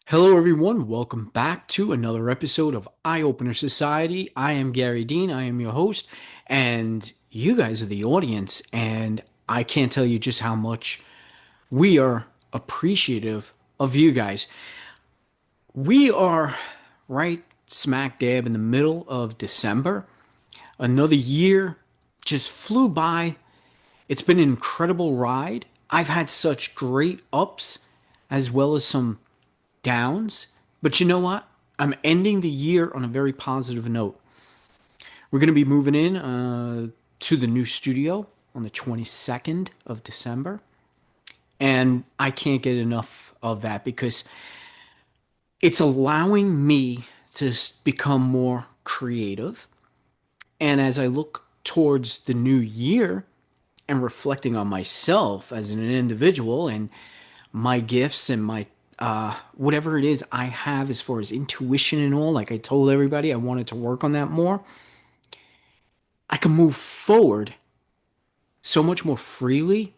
Hello, everyone. Welcome back to another episode of Eye Opener Society. I am Gary Dean. I am your host, and you guys are the audience. And I can't tell you just how much we are appreciative of you guys. We are right smack dab in the middle of December. Another year just flew by. It's been an incredible ride. I've had such great ups as well as some downs. But you know what? I'm ending the year on a very positive note. We're going to be moving in to the new studio on the 22nd of December. And I can't get enough of that because it's allowing me to become more creative. And as I look towards the new year and reflecting on myself as an individual and my gifts and my whatever it is I have as far as intuition and all, like I told everybody, I wanted to work on that more. I can move forward so much more freely,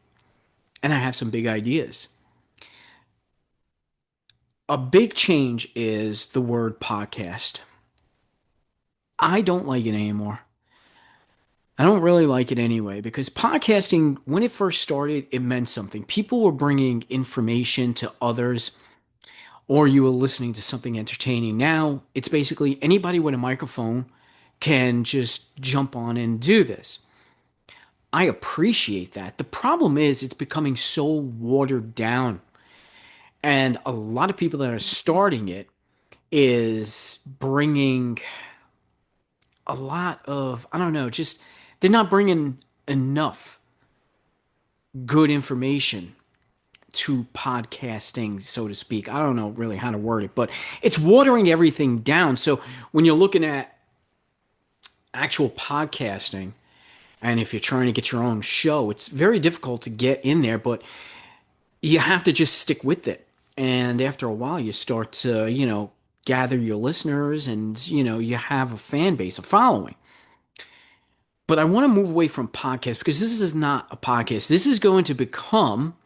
and I have some big ideas. A big change is the word podcast. I don't like it anymore. I don't really like it anyway because podcasting, when it first started, it meant something. People were bringing information to others, or you were listening to something entertaining. Now it's basically anybody with a microphone can just jump on and do this. I appreciate that. The problem is it's becoming so watered down. And a lot of people that are starting it is bringing a lot of, I don't know, just they're not bringing enough good information to podcasting, so to speak. I don't know really how to word it, but it's watering everything down. So when you're looking at actual podcasting, and if you're trying to get your own show, it's very difficult to get in there, but you have to just stick with it. And after a while, you start to, gather your listeners and, you have a fan base, a following. But I want to move away from podcasts because this is not a podcast. This is going to become,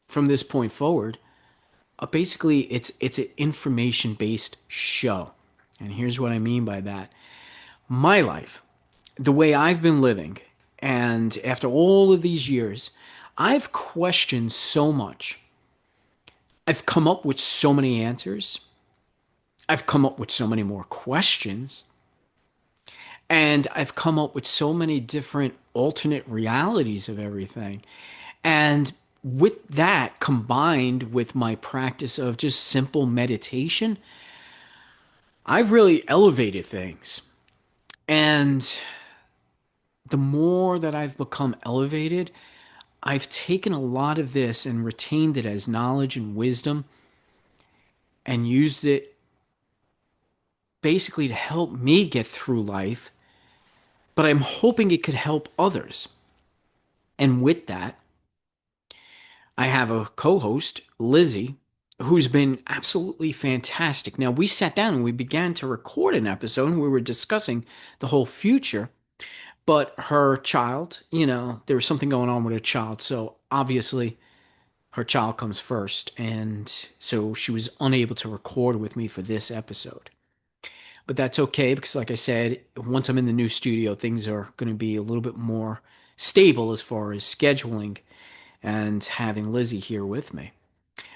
from this point forward, basically it's an information based show. And here's what I mean by that. My life, the way I've been living, and after all of these years, I've questioned so much. I've come up with so many answers. I've come up with so many more questions. And I've come up with so many different alternate realities of everything. And with that combined with my practice of just simple meditation, I've really elevated things. And the more that I've become elevated, I've taken a lot of this and retained it as knowledge and wisdom and used it basically to help me get through life, but I'm hoping it could help others. And with that, I have a co host, Lizzie, who's been absolutely fantastic. Now, we sat down and we began to record an episode and we were discussing the whole future, but her child, there was something going on with her child. So obviously, her child comes first. And so she was unable to record with me for this episode. But that's okay because, like I said, once I'm in the new studio, things are going to be a little bit more stable as far as scheduling and having Lizzie here with me.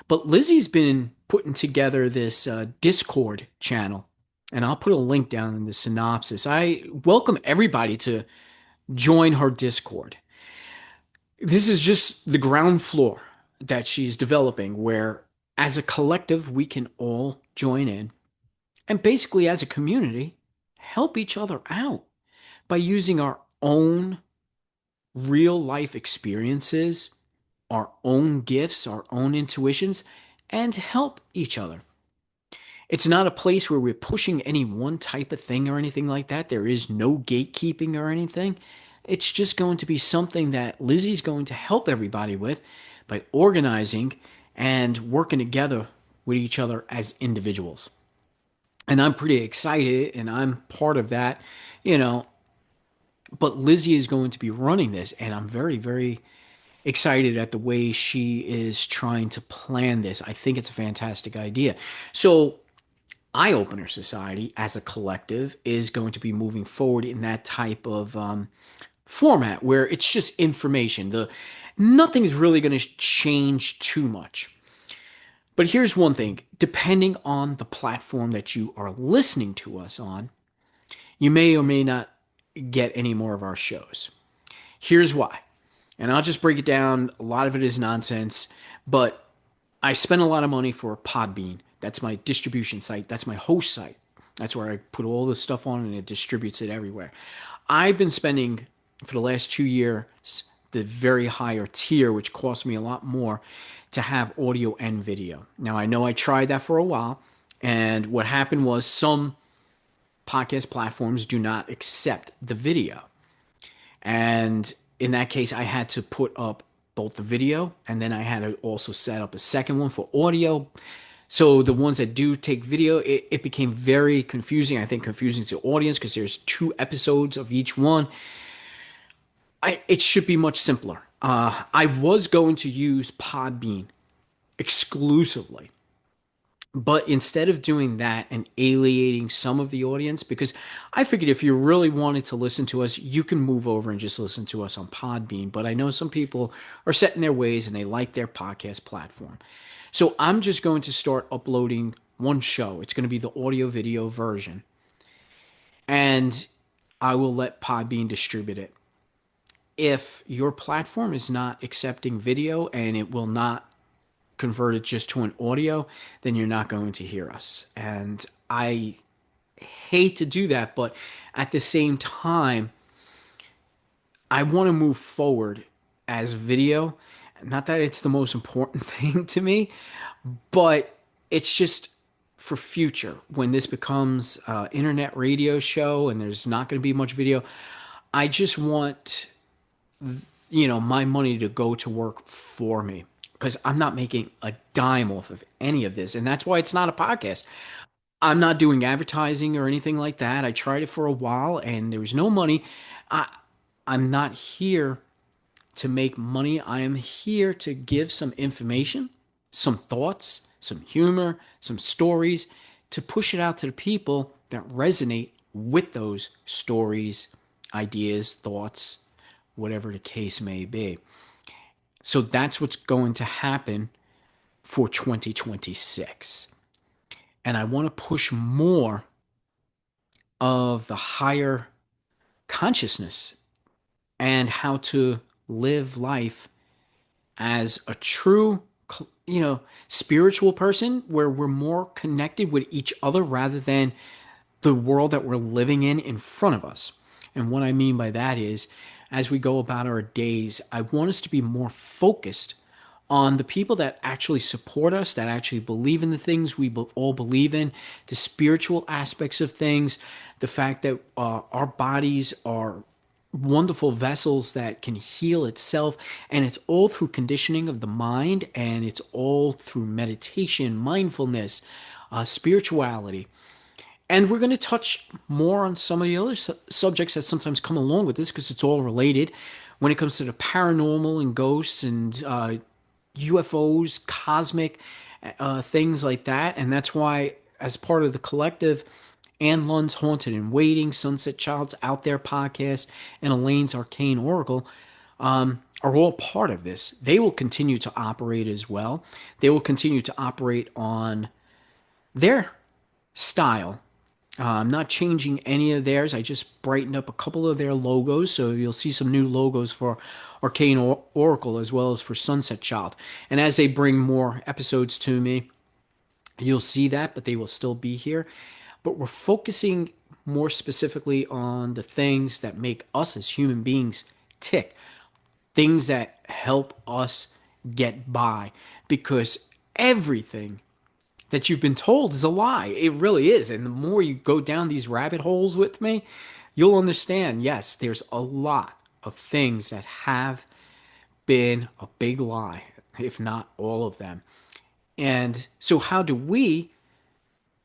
But Lizzie's been putting together this Discord channel, and I'll put a link down in the synopsis. I welcome everybody to join her Discord. This is just the ground floor that she's developing, where as a collective, we can all join in and basically, as a community, help each other out by using our own real life experiences, our own gifts, our own intuitions, and help each other. It's not a place where we're pushing any one type of thing or anything like that. There is no gatekeeping or anything. It's just going to be something that Lizzie's going to help everybody with by organizing and working together with each other as individuals. And I'm pretty excited and I'm part of that, you know. But Lizzie is going to be running this, and I'm very, very excited at the way she is trying to plan this. I think it's a fantastic idea. So, Eye Opener Society as a collective is going to be moving forward in that type of format where it's just information. The Nothing's really going to change too much. But here's one thing, depending on the platform that you are listening to us on, you may or may not get any more of our shows. Here's why. And I'll just break it down. A lot of it is nonsense, but I spend a lot of money for Podbean. That's my distribution site. That's my host site. That's where I put all this stuff on and it distributes it everywhere. I've been spending for the last 2 years the very higher tier, which costs me a lot more to have audio and video. Now, I know I tried that for a while, and what happened was some podcast platforms do not accept the video. And in that case, I had to put up both the video and then I had to also set up a second one for audio. So the ones that do take video, it became very confusing. I think confusing to audience because there's 2 episodes of each one. It should be much simpler. I was going to use Podbean exclusively, but instead of doing that and alienating some of the audience, because I figured if you really wanted to listen to us, you can move over and just listen to us on Podbean. But I know some people are set in their ways and they like their podcast platform. So I'm just going to start uploading one show. It's going to be the audio video version. And I will let Podbean distribute it. If your platform is not accepting video and it will not convert it just to an audio, then you're not going to hear us. And I hate to do that, but at the same time, I want to move forward as video. Not that it's the most important thing to me, but it's just for future when this becomes an internet radio show and there's not going to be much video. I just want my money to go to work for me because I'm not making a dime off of any of this. And that's why it's not a podcast. I'm not doing advertising or anything like that. I tried it for a while and there was no money. I, I'm not here to make money. I am here to give some information, some thoughts, some humor, some stories to push it out to the people that resonate with those stories, ideas, thoughts, whatever the case may be. So that's what's going to happen for 2026. And I want to push more of the higher consciousness and how to live life as a true, spiritual person where we're more connected with each other rather than the world that we're living in front of us. And what I mean by that is, as we go about our days, I want us to be more focused on the people that actually support us, that actually believe in the things we all believe in, the spiritual aspects of things, the fact that our bodies are wonderful vessels that can heal itself, and it's all through conditioning of the mind, and it's all through meditation, mindfulness, spirituality. And we're going to touch more on some of the other subjects that sometimes come along with this because it's all related when it comes to the paranormal and ghosts and UFOs, cosmic things like that. And that's why, as part of the collective, Ann Lund's Haunted and Waiting, Sunset Child's Out There podcast, and Elaine's Arcane Oracle are all part of this. They will continue to operate as well. They will continue to operate on their style. I'm not changing any of theirs. I just brightened up a couple of their logos, so you'll see some new logos for Arcane Oracle as well as for Sunset Child. And as they bring more episodes to me, you'll see that, but they will still be here. But we're focusing more specifically on the things that make us as human beings tick, things that help us get by, because everything that you've been told is a lie. It really is. And the more you go down these rabbit holes with me, you'll understand, yes, there's a lot of things that have been a big lie, if not all of them. And so how do we,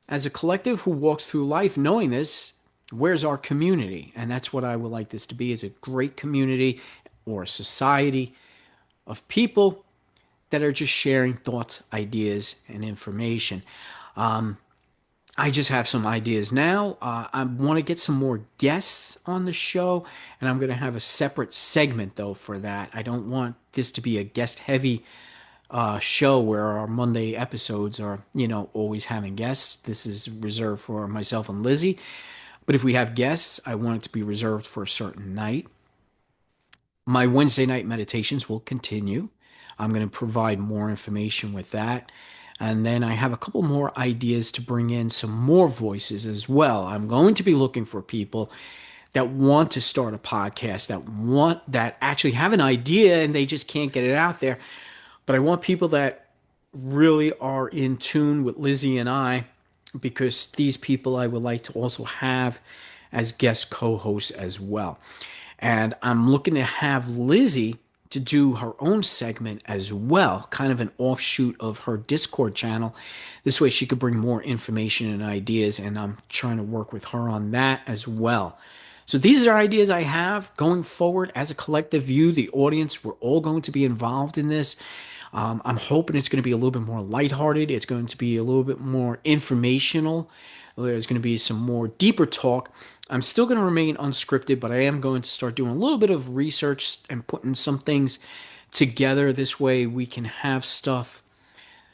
as a collective who walks through life knowing this, where's our community? And that's what I would like this to be, is a great community or a society of people that are just sharing thoughts, ideas, and information. I just have some ideas now. I want to get some more guests on the show, and I'm going to have a separate segment though for that. I don't want this to be a guest heavy show where our Monday episodes are, always having guests. This is reserved for myself and Lizzie. But if we have guests, I want it to be reserved for a certain night. My Wednesday night meditations will continue. I'm going to provide more information with that. And then I have a couple more ideas to bring in some more voices as well. I'm going to be looking for people that want to start a podcast, that actually have an idea and they just can't get it out there. But I want people that really are in tune with Lizzie and I, because these people I would like to also have as guest co-hosts as well. And I'm looking to have Lizzie to do her own segment as well, kind of an offshoot of her Discord channel. This way she could bring more information and ideas, and I'm trying to work with her on that as well. So these are ideas I have going forward as a collective view. The audience, we're all going to be involved in this. I'm hoping it's going to be a little bit more lighthearted. It's going to be a little bit more informational. There's going to be some more deeper talk. I'm still going to remain unscripted, but I am going to start doing a little bit of research and putting some things together. This way we can have stuff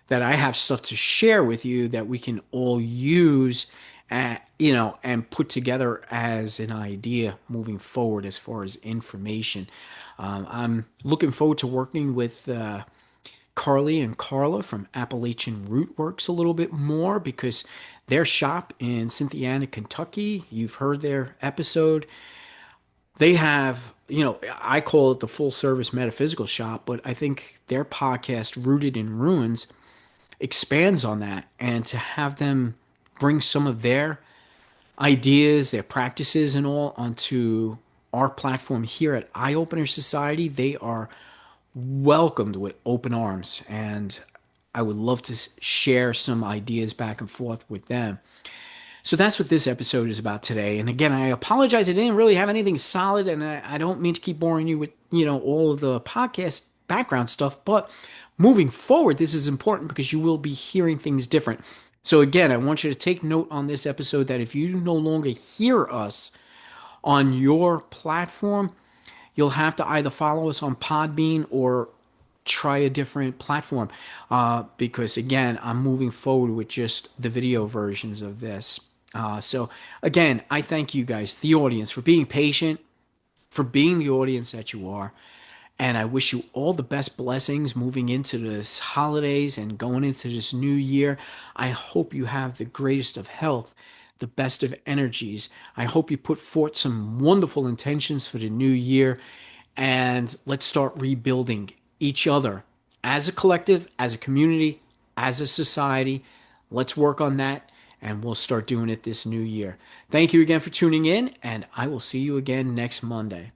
that I have stuff to share with you that we can all use, and put together as an idea moving forward as far as information. I'm looking forward to working with Carly and Carla from Appalachian Rootworks a little bit more, because their shop in Cynthiana, Kentucky, you've heard their episode. They have, I call it the full service metaphysical shop, but I think their podcast, Rooted in Ruins, expands on that. And to have them bring some of their ideas, their practices, and all onto our platform here at Eye Opener Society, they are welcomed with open arms, and I would love to share some ideas back and forth with them. So that's what this episode is about today. And again, I apologize. I didn't really have anything solid, and I don't mean to keep boring you with, all of the podcast background stuff. But moving forward, this is important because you will be hearing things different. So again, I want you to take note on this episode that if you no longer hear us on your platform, you'll have to either follow us on Podbean or try a different platform, because again, I'm moving forward with just the video versions of this. So again, I thank you guys, the audience, for being patient, for being the audience that you are. And I wish you all the best blessings moving into this holidays and going into this new year. I hope you have the greatest of health, the best of energies. I hope you put forth some wonderful intentions for the new year, and let's start rebuilding each other as a collective, as a community, as a society. Let's work on that, and we'll start doing it this new year. Thank you again for tuning in, and I will see you again next Monday.